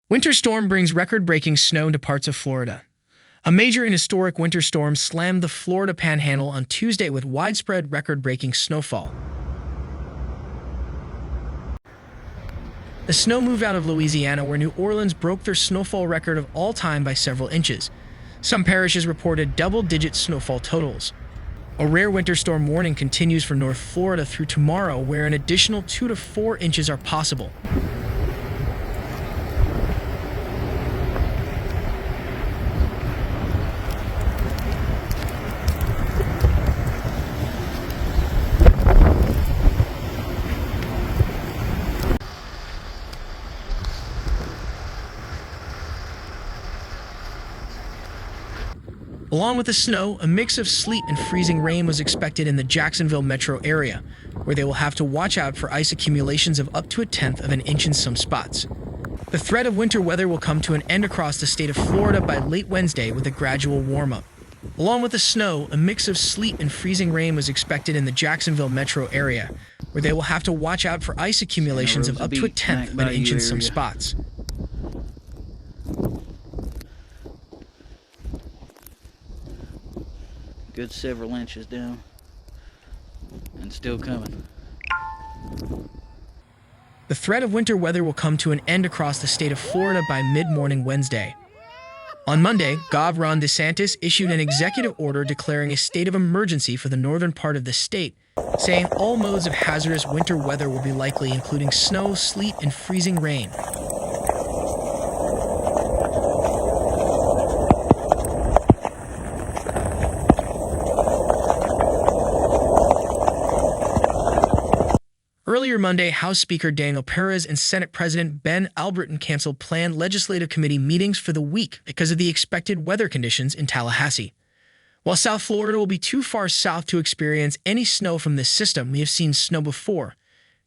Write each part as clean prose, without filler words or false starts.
Winter storm brings record-breaking snow to parts of Florida. A major and historic winter storm slammed the Florida Panhandle on Tuesday with widespread record-breaking snowfall. The snow moved out of Louisiana, where New Orleans broke their snowfall record of all time by several inches. Some parishes reported double-digit snowfall totals. A rare winter storm warning continues for North Florida through tomorrow, where an additional 2 to 4 inches are possible. Along with the snow, a mix of sleet and freezing rain was expected in the Jacksonville metro area, where they will have to watch out for ice accumulations of up to 1/10 of an inch in some spots. The threat of winter weather will come to an end across the state of Florida by late Wednesday with a gradual warm-up. Along with the snow, a mix of sleet and freezing rain was expected in the Jacksonville metro area, where they will have to watch out for ice accumulations of up to 1/10 of an inch in some spots. Good several inches down and still coming. The threat of winter weather will come to an end across the state of Florida by mid-morning Wednesday. On Monday, Gov. Ron DeSantis issued an executive order declaring a state of emergency for the northern part of the state, saying all modes of hazardous winter weather will be likely, including snow, sleet, and freezing rain. Earlier Monday, House Speaker Daniel Perez and Senate President Ben Alberton canceled planned legislative committee meetings for the week because of the expected weather conditions in Tallahassee. While South Florida will be too far south to experience any snow from this system, we have seen snow before.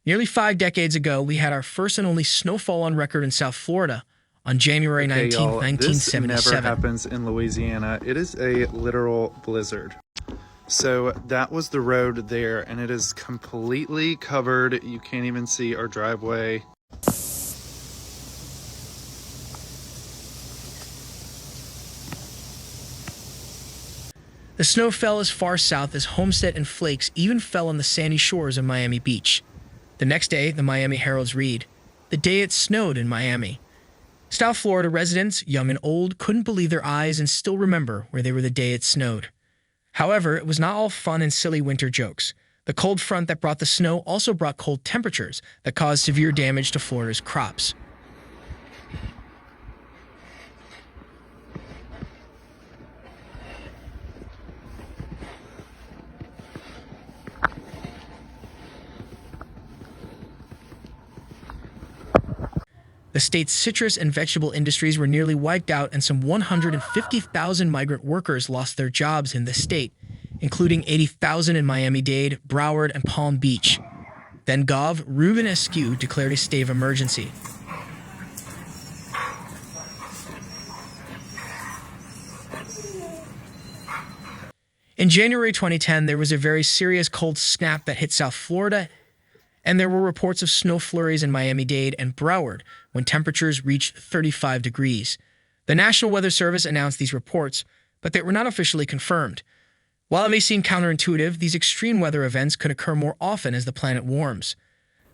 Nearly 5 decades ago, we had our first and only snowfall on record in South Florida on January 19, 1977. This never happens in Louisiana. It is a literal blizzard. So that was the road there, and it is completely covered. You can't even see our driveway. The snow fell as far south as Homestead, and flakes even fell on the sandy shores of Miami Beach. The next day, the Miami Herald's read, "The day it snowed in Miami." South Florida residents, young and old, couldn't believe their eyes and still remember where they were the day it snowed. However, it was not all fun and silly winter jokes. The cold front that brought the snow also brought cold temperatures that caused severe damage to Florida's crops. The state's citrus and vegetable industries were nearly wiped out, and some 150,000 migrant workers lost their jobs in the state, including 80,000 in Miami-Dade, Broward, and Palm Beach. Then Gov. Ruben Askew declared a state of emergency. In January 2010, there was a very serious cold snap that hit South Florida, and there were reports of snow flurries in Miami-Dade and Broward when temperatures reached 35 degrees. The National Weather Service announced these reports, but they were not officially confirmed. While it may seem counterintuitive, these extreme weather events could occur more often as the planet warms.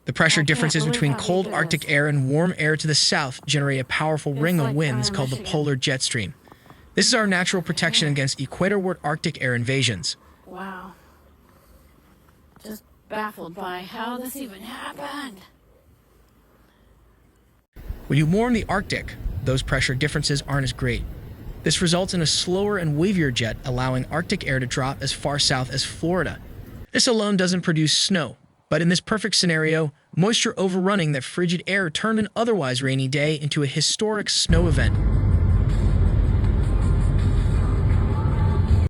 The pressure differences between cold Arctic air and warm air to the south generate a powerful ring of winds called the polar jet stream. This is our natural protection against equatorward Arctic air invasions. Wow. Just baffled by how this even happened. When you warm the Arctic, those pressure differences aren't as great. This results in a slower and wavier jet, allowing Arctic air to drop as far south as Florida. This alone doesn't produce snow, but in this perfect scenario, moisture overrunning that frigid air turned an otherwise rainy day into a historic snow event.